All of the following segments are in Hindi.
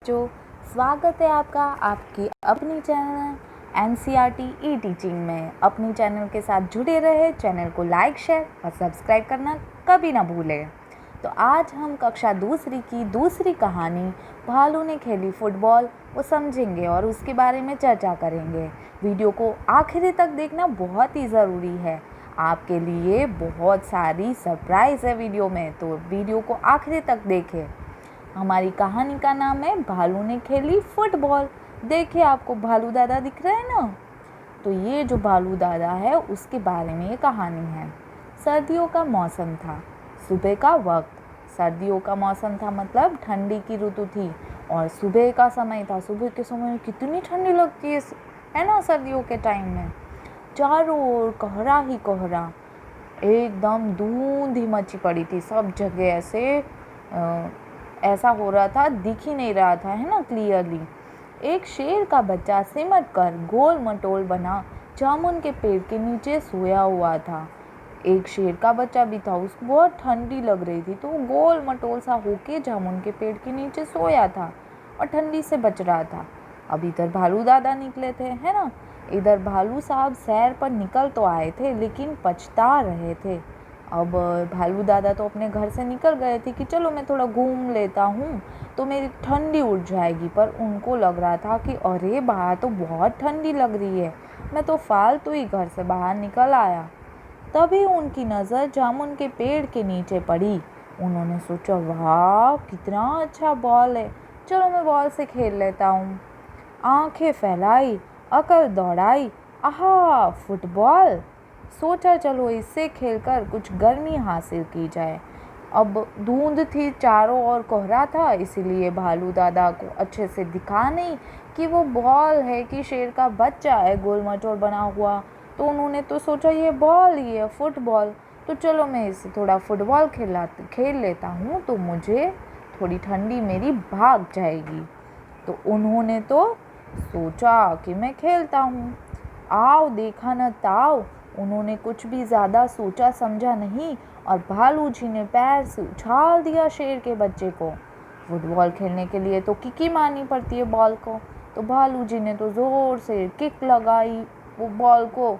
जो स्वागत है आपका आपकी अपनी चैनल NCERT ई टीचिंग में। अपनी चैनल के साथ जुड़े रहे, चैनल को लाइक शेयर और सब्सक्राइब करना कभी ना भूलें। तो आज हम कक्षा दूसरी की दूसरी कहानी भालू ने खेली फुटबॉल वो समझेंगे और उसके बारे में चर्चा करेंगे। वीडियो को आखिरी तक देखना बहुत ही ज़रूरी है। आपके लिए बहुत सारी सरप्राइज़ है वीडियो में, तो वीडियो को आखिरी तक देखें। हमारी कहानी का नाम है भालू ने खेली फुटबॉल। देखिए आपको भालू दादा दिख रहा है ना, तो ये जो भालू दादा है उसके बारे में ये कहानी है। सर्दियों का मौसम था, सुबह का वक्त। सर्दियों का मौसम था मतलब ठंडी की ऋतु थी और सुबह का समय था। सुबह के समय में कितनी ठंडी लगती है ना सर्दियों के टाइम में। चारों ओर कोहरा ही कोहरा, एकदम धुंध ही मची पड़ी थी। सब जगह ऐसा हो रहा था, दिख ही नहीं रहा था, है ना, क्लियरली। एक शेर का बच्चा सिमट कर गोल मटोल बना जामुन के पेड़ के नीचे सोया हुआ था। एक शेर का बच्चा भी था, उसको बहुत ठंडी लग रही थी, तो वो गोल मटोल सा होके जामुन के पेड़ के नीचे सोया था और ठंडी से बच रहा था। अब इधर भालू दादा निकले थे, है ना। इधर भालू साहब सैर पर निकल तो आए थे लेकिन पछता रहे थे। अब भालू दादा तो अपने घर से निकल गए थे कि चलो मैं थोड़ा घूम लेता हूँ तो मेरी ठंडी उठ जाएगी, पर उनको लग रहा था कि अरे बाहर तो बहुत ठंडी लग रही है, मैं तो फालतू ही घर से बाहर निकल आया। तभी उनकी नज़र जामुन के पेड़ के नीचे पड़ी। उन्होंने सोचा, वाह कितना अच्छा बॉल है, चलो मैं बॉल से खेल लेता हूँ। आंखें फैलाई, अकल दौड़ाई, आहा फुटबॉल। सोचा चलो इससे खेलकर कुछ गर्मी हासिल की जाए। अब धुंध थी, चारों ओर कोहरा था, इसीलिए भालू दादा को अच्छे से दिखा नहीं कि वो बॉल है कि शेर का बच्चा है गोल मटोल बना हुआ। तो उन्होंने तो सोचा ये बॉल ही है, फुटबॉल, तो चलो मैं इससे थोड़ा फुटबॉल खेल लेता हूँ तो मुझे थोड़ी ठंडी मेरी भाग जाएगी। तो उन्होंने तो सोचा कि मैं खेलता हूँ। आओ देखा न ताओ, उन्होंने कुछ भी ज़्यादा सोचा समझा नहीं और भालू जी ने पैर से उछाल दिया शेर के बच्चे को। फुटबॉल खेलने के लिए तो किक ही मारनी पड़ती है बॉल को, तो भालू जी ने तो ज़ोर से किक लगाई वो बॉल को।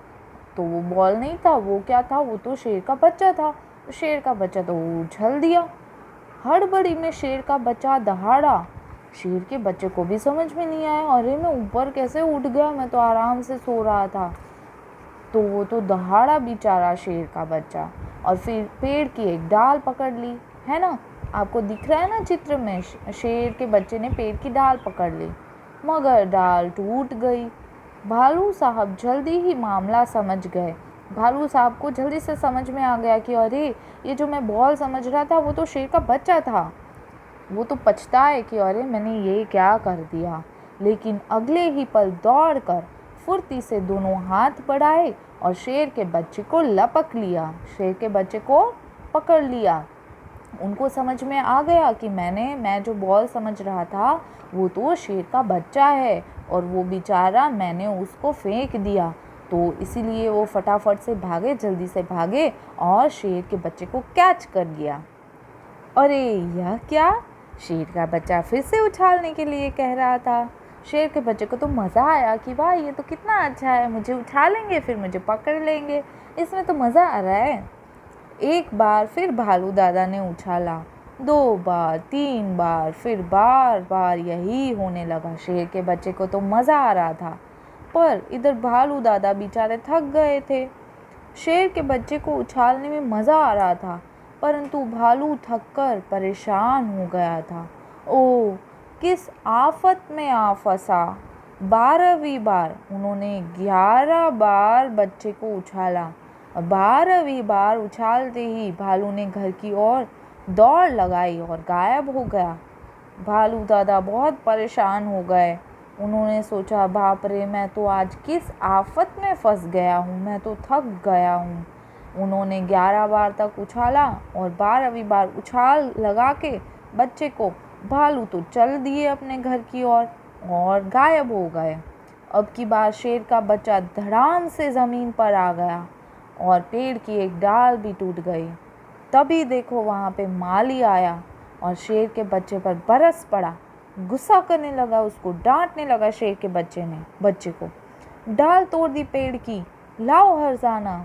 तो वो बॉल नहीं था, वो क्या था, वो तो शेर का बच्चा था। तो शेर का बच्चा तो उछल दिया। हड़बड़ी में शेर का बच्चा दहाड़ा। शेर के बच्चे को भी समझ में नहीं आया, अरे मैं ऊपर कैसे उठ गया, मैं तो आराम से सो रहा था। तो वो तो दहाड़ा बेचारा शेर का बच्चा और फिर पेड़ की एक डाल पकड़ ली, है ना। आपको दिख रहा है ना चित्र में, शेर के बच्चे ने पेड़ की डाल पकड़ ली, मगर डाल टूट गई। भालू साहब जल्दी ही मामला समझ गए। भालू साहब को जल्दी से समझ में आ गया कि अरे ये जो मैं बॉल समझ रहा था वो तो शेर का बच्चा था। वो तो पछताए कि अरे मैंने ये क्या कर दिया, लेकिन अगले ही पल दौड़कर फुर्ती से दोनों हाथ बढ़ाए और शेर के बच्चे को लपक लिया, शेर के बच्चे को पकड़ लिया। उनको समझ में आ गया कि मैं जो बॉल समझ रहा था वो तो शेर का बच्चा है और वो बेचारा मैंने उसको फेंक दिया। तो इसीलिए वो फटाफट से भागे, जल्दी से भागे और शेर के बच्चे को कैच कर लिया। अरे यह क्या, शेर का बच्चा फिर से उछालने के लिए कह रहा था। शेर के बच्चे को तो मज़ा आया कि वाह ये तो कितना अच्छा है, मुझे उछालेंगे फिर मुझे पकड़ लेंगे, इसमें तो मज़ा आ रहा है। एक बार फिर भालू दादा ने उछाला, 2 बार 3 बार, फिर बार बार यही होने लगा। शेर के बच्चे को तो मज़ा आ रहा था, पर इधर भालू दादा बेचारे थक गए थे। शेर के बच्चे को उछालने में मज़ा आ रहा था, परंतु भालू थककर परेशान हो गया था। ओह किस आफत में आ फंसा। 12वीं बार उन्होंने 11 बार बच्चे को उछाला और 12वीं बार उछालते ही भालू ने घर की ओर दौड़ लगाई और गायब हो गया। भालू दादा बहुत परेशान हो गए। उन्होंने सोचा, बाप रे मैं तो आज किस आफत में फंस गया हूँ, मैं तो थक गया हूँ। उन्होंने 11 बार तक उछाला और 12वीं बार उछाल लगा के बच्चे को भालू तो चल दिए अपने घर की ओर और गायब हो गए। अब की बार शेर का बच्चा धड़ाम से ज़मीन पर आ गया और पेड़ की एक डाल भी टूट गई। तभी देखो वहाँ पे माली आया और शेर के बच्चे पर बरस पड़ा। गुस्सा करने लगा, उसको डांटने लगा शेर के बच्चे को। डाल तोड़ दी पेड़ की, लाओ हर्जाना।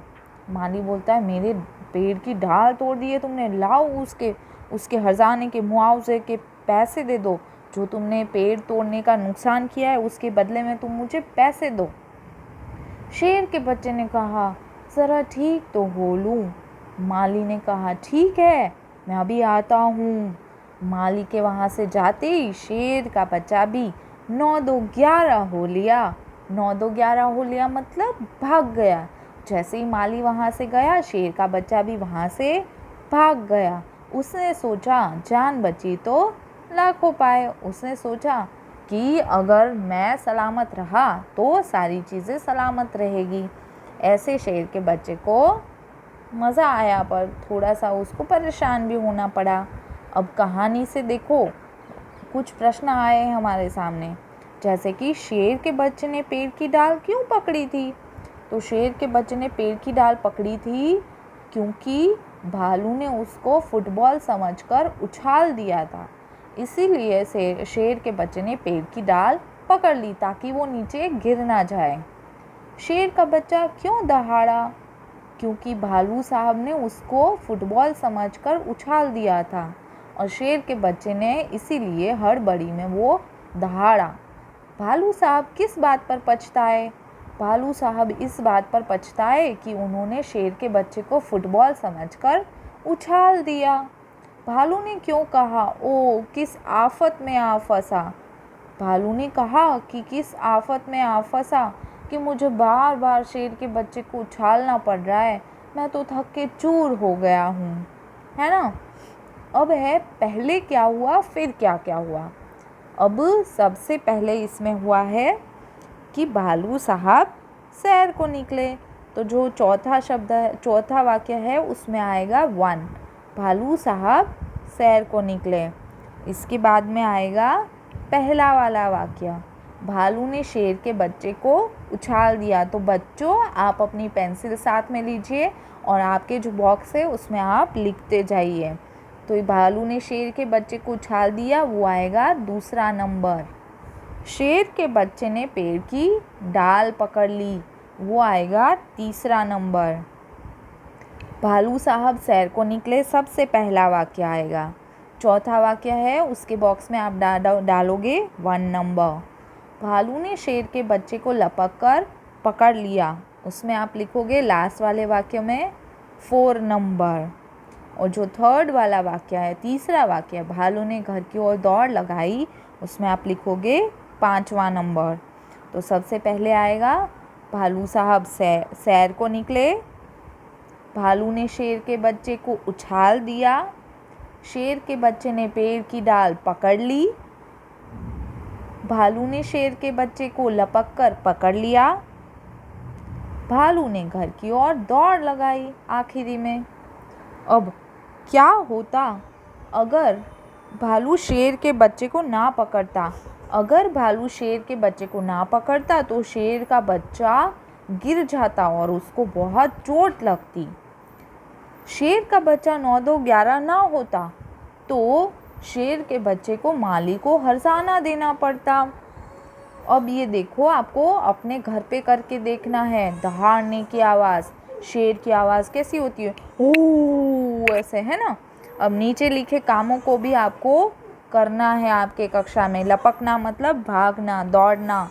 माली बोलता है मेरे पेड़ की डाल तोड़ दी है तुमने, लाओ उसके हर्जाने के मुआवजे के पैसे दे दो। जो तुमने पेड़ तोड़ने का नुकसान किया है उसके बदले में तुम मुझे पैसे दो। शेर के बच्चे ने कहा ज़रा ठीक तो हो लूँ। माली ने कहा ठीक है, मैं अभी आता हूँ। माली के वहाँ से जाते ही शेर का बच्चा भी 9-2-11 हो लिया। 9-2-11 हो लिया मतलब भाग गया। जैसे ही माली वहाँ से गया, शेर का बच्चा भी वहाँ से भाग गया। उसने सोचा जान बची तो लाखों पाए। उसने सोचा कि अगर मैं सलामत रहा तो सारी चीज़ें सलामत रहेगी। ऐसे शेर के बच्चे को मज़ा आया, पर थोड़ा सा उसको परेशान भी होना पड़ा। अब कहानी से देखो कुछ प्रश्न आए हमारे सामने, जैसे कि शेर के बच्चे ने पेड़ की डाल क्यों पकड़ी थी। तो शेर के बच्चे ने पेड़ की डाल पकड़ी थी क्योंकि भालू ने उसको फुटबॉल समझकर उछाल दिया था। इसीलिए शेर के बच्चे ने पेड़ की डाल पकड़ ली ताकि वो नीचे गिर ना जाए। शेर का बच्चा क्यों दहाड़ा, क्योंकि भालू साहब ने उसको फुटबॉल समझकर उछाल दिया था और शेर के बच्चे ने इसीलिए हड़बड़ी में वो दहाड़ा। भालू साहब किस बात पर पछताए। भालू साहब इस बात पर पछताए कि उन्होंने शेर के बच्चे को फुटबॉल समझकर उछाल दिया। भालू ने क्यों कहा ओ किस आफत में आ फंसा। भालू ने कहा कि किस आफत में आ फंसा कि मुझे बार बार शेर के बच्चे को उछालना पड़ रहा है, मैं तो थक के चूर हो गया हूँ, है ना। अब है पहले क्या हुआ फिर क्या क्या हुआ। अब सबसे पहले इसमें हुआ है कि भालू साहब सैर को निकले। तो जो चौथा वाक्य है उसमें आएगा 1। भालू साहब सैर को निकले। इसके बाद में आएगा पहला वाला वाक्य, भालू ने शेर के बच्चे को उछाल दिया। तो बच्चों आप अपनी पेंसिल साथ में लीजिए और आपके जो बॉक्स है उसमें आप लिखते जाइए। तो भालू ने शेर के बच्चे को उछाल दिया, वो आएगा दूसरा नंबर। शेर के बच्चे ने पेड़ की डाल पकड़ ली, वो आएगा तीसरा नंबर। भालू साहब सैर को निकले, सबसे पहला वाक्य आएगा। चौथा वाक्य है उसके बॉक्स में आप डालोगे 1 नंबर। भालू ने शेर के बच्चे को लपक कर पकड़ लिया, उसमें आप लिखोगे लास्ट वाले वाक्य में 4 नंबर। और जो थर्ड वाला वाक्य है, तीसरा वाक्य, भालू ने घर की ओर दौड़ लगाई, उसमें आप लिखोगे 5वां नंबर। तो सबसे पहले आएगा भालू साहब सैर को निकले, भालू ने शेर के बच्चे को उछाल दिया, शेर के बच्चे ने पेड़ की डाल पकड़ ली, भालू ने शेर के बच्चे को लपक कर पकड़ लिया, भालू ने घर की ओर दौड़ लगाई आखिरी में। अब क्या होता अगर भालू शेर के बच्चे को ना पकड़ता। अगर भालू शेर के बच्चे को ना पकड़ता तो शेर का बच्चा गिर जाता और उसको बहुत चोट लगती। शेर का बच्चा 9-2-11 ना होता तो शेर के बच्चे को माली को हर्जाना देना पड़ता। अब ये देखो, आपको अपने घर पे करके देखना है। दहाड़ने की आवाज़, शेर की आवाज़ कैसी होती है, ओ ऐसे, है ना। अब नीचे लिखे कामों को भी आपको करना है आपके कक्षा में। लपकना मतलब भागना, दौड़ना।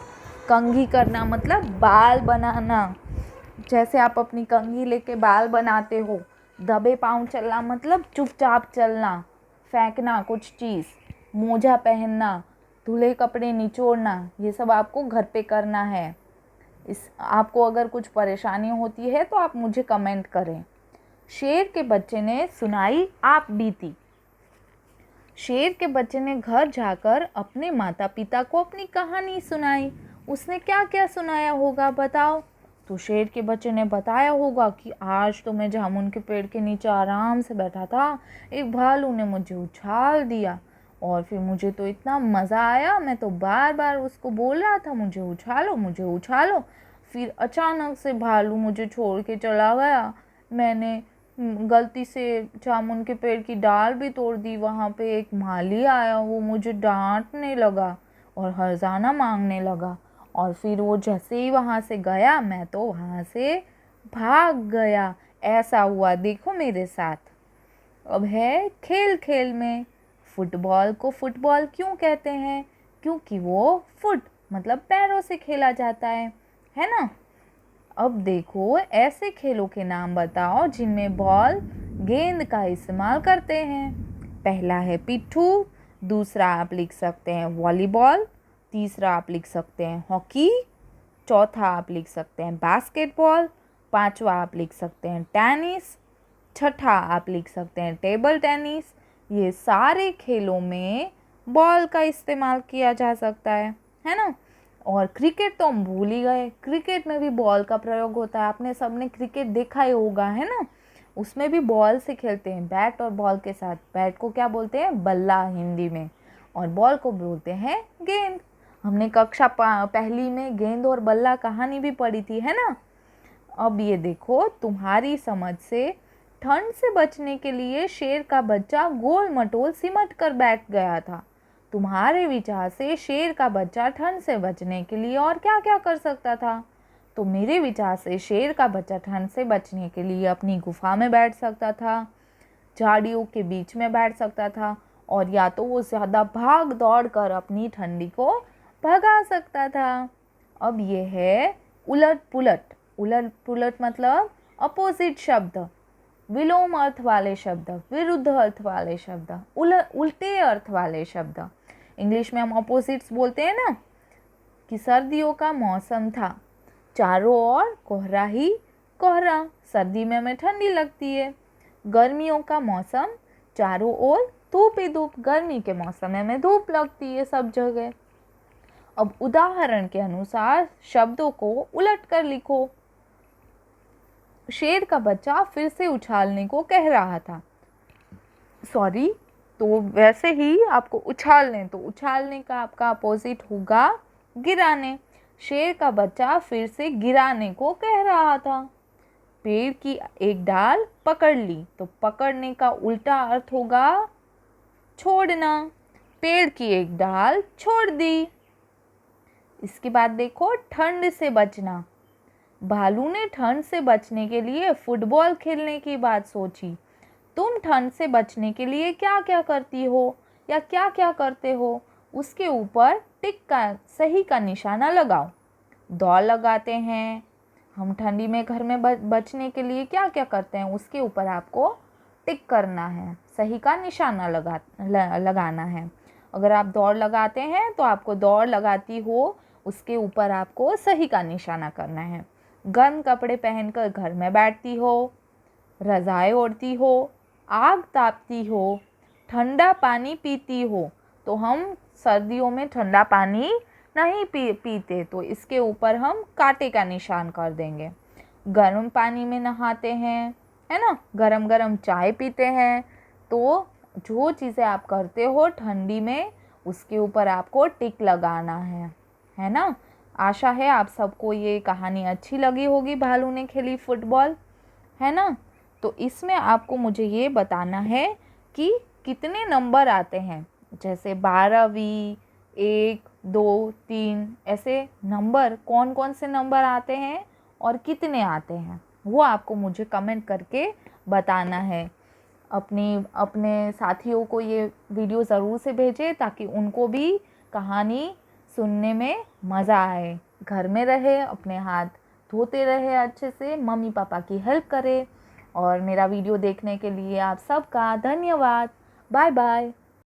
कंघी करना मतलब बाल बनाना, जैसे आप अपनी कंघी लेके बाल बनाते हो। दबे पाँव चलना मतलब चुपचाप चलना, फेंकना कुछ चीज़। मोजा पहनना, धुले कपड़े निचोड़ना, ये सब आपको घर पे करना है। आपको अगर कुछ परेशानी होती है तो आप मुझे कमेंट करें। शेर के बच्चे ने सुनाई आप बीती। शेर के बच्चे ने घर जाकर अपने माता पिता को अपनी कहानी सुनाई। उसने क्या क्या सुनाया होगा बताओ। तो शेर के बच्चे ने बताया होगा कि आज तो मैं जामुन के पेड़ के नीचे आराम से बैठा था, एक भालू ने मुझे उछाल दिया और फिर मुझे तो इतना मज़ा आया, मैं तो बार बार उसको बोल रहा था मुझे उछालो मुझे उछालो। फिर अचानक से भालू मुझे छोड़ के चला गया। मैंने गलती से जामुन के पेड़ की डाल भी तोड़ दी। वहाँ पे एक माली आया, वो मुझे डांटने लगा और हर्जाना मांगने लगा। और फिर वो जैसे ही वहाँ से गया, मैं तो वहाँ से भाग गया। ऐसा हुआ देखो मेरे साथ। अब है खेल खेल में, फुटबॉल को फुटबॉल क्यों कहते हैं? क्योंकि वो फुट मतलब पैरों से खेला जाता है ना। अब देखो ऐसे खेलों के नाम बताओ जिनमें बॉल गेंद का इस्तेमाल करते हैं। पहला है पिट्ठू, दूसरा आप लिख सकते हैं वॉलीबॉल, तीसरा आप लिख सकते हैं हॉकी, चौथा आप लिख सकते हैं बास्केटबॉल, पांचवा आप लिख सकते हैं टेनिस, छठा आप लिख सकते हैं टेबल टेनिस। ये सारे खेलों में बॉल का इस्तेमाल किया जा सकता है ना। और क्रिकेट तो हम भूल ही गए, क्रिकेट में भी बॉल का प्रयोग होता है। आपने सबने क्रिकेट देखा ही होगा, है ना। उसमें भी बॉल से खेलते हैं, बैट और बॉल के साथ। बैट को क्या बोलते हैं? बल्ला हिंदी में, और बॉल को बोलते हैं गेंद। हमने कक्षा पहली में गेंद और बल्ला कहानी भी पढ़ी थी, है ना। अब ये देखो, तुम्हारी समझ से ठंड से बचने के लिए शेर का बच्चा गोल मटोल सिमट कर बैठ गया था। तुम्हारे विचार से शेर का बच्चा ठंड से बचने के लिए और क्या क्या कर सकता था? तो मेरे विचार से शेर का बच्चा ठंड से बचने के लिए अपनी गुफा में बैठ सकता था, झाड़ियों के बीच में बैठ सकता था, और या तो वो ज़्यादा भाग दौड़ कर अपनी ठंडी को भगा सकता था। अब ये है उलट पुलट। उलट पुलट मतलब अपोजिट शब्द, विलोम अर्थ वाले शब्द, विरुद्ध अर्थ वाले शब्द, उल्टे अर्थ वाले शब्द। इंग्लिश में हम अपोजिट्स बोलते हैं ना, कि सर्दियों का मौसम था, चारों ओर कोहरा ही कोहरा, सर्दी में हमें ठंडी लगती है। गर्मियों का मौसम, चारों ओर धूप ही धूप, गर्मी के मौसम में हमें धूप लगती है सब जगह। अब उदाहरण के अनुसार शब्दों को उलट कर लिखो। शेर का बच्चा फिर से उछालने को कह रहा था। सॉरी, तो वैसे ही आपको उछालने, तो उछालने का आपका अपोजिट होगा गिराने। शेर का बच्चा फिर से गिराने को कह रहा था। पेड़ की एक डाल पकड़ ली, तो पकड़ने का उल्टा अर्थ होगा छोड़ना। पेड़ की एक डाल छोड़ दी। इसके बाद देखो, ठंड से बचना। भालू ने ठंड से बचने के लिए फुटबॉल खेलने की बात सोची। तुम ठंड से बचने के लिए क्या क्या करती हो या क्या क्या करते हो, उसके ऊपर टिक का सही का निशाना लगाओ। दौड़ लगाते हैं हम, ठंडी में घर में बचने के लिए क्या क्या करते हैं, उसके ऊपर आपको टिक करना है, सही का निशाना लगाना है। अगर आप दौड़ लगाते हैं तो आपको दौड़ लगाती हो, उसके ऊपर आपको सही का निशाना करना है। गर्म कपड़े पहनकर घर में बैठती हो, रज़ाई ओढ़ती हो, आग तापती हो, ठंडा पानी पीती हो। तो हम सर्दियों में ठंडा पानी नहीं पीते, तो इसके ऊपर हम कांटे का निशान कर देंगे। गर्म पानी में नहाते हैं, है ना, गरम गरम चाय पीते हैं। तो जो चीज़ें आप करते हो ठंडी में, उसके ऊपर आपको टिक लगाना है ना। आशा है आप सबको ये कहानी अच्छी लगी होगी, भालू ने खेली फुटबॉल, है ना। तो इसमें आपको मुझे ये बताना है कि कितने नंबर आते हैं, जैसे 12वीं, 1, 2, 3, ऐसे नंबर कौन कौन से नंबर आते हैं और कितने आते हैं, वो आपको मुझे कमेंट करके बताना है। अपने साथियों को ये वीडियो ज़रूर से भेजें ताकि उनको भी कहानी सुनने में मज़ा आए। घर में रहे, अपने हाथ धोते रहे अच्छे से, मम्मी पापा की हेल्प करें। और मेरा वीडियो देखने के लिए आप सबका धन्यवाद। Bye bye.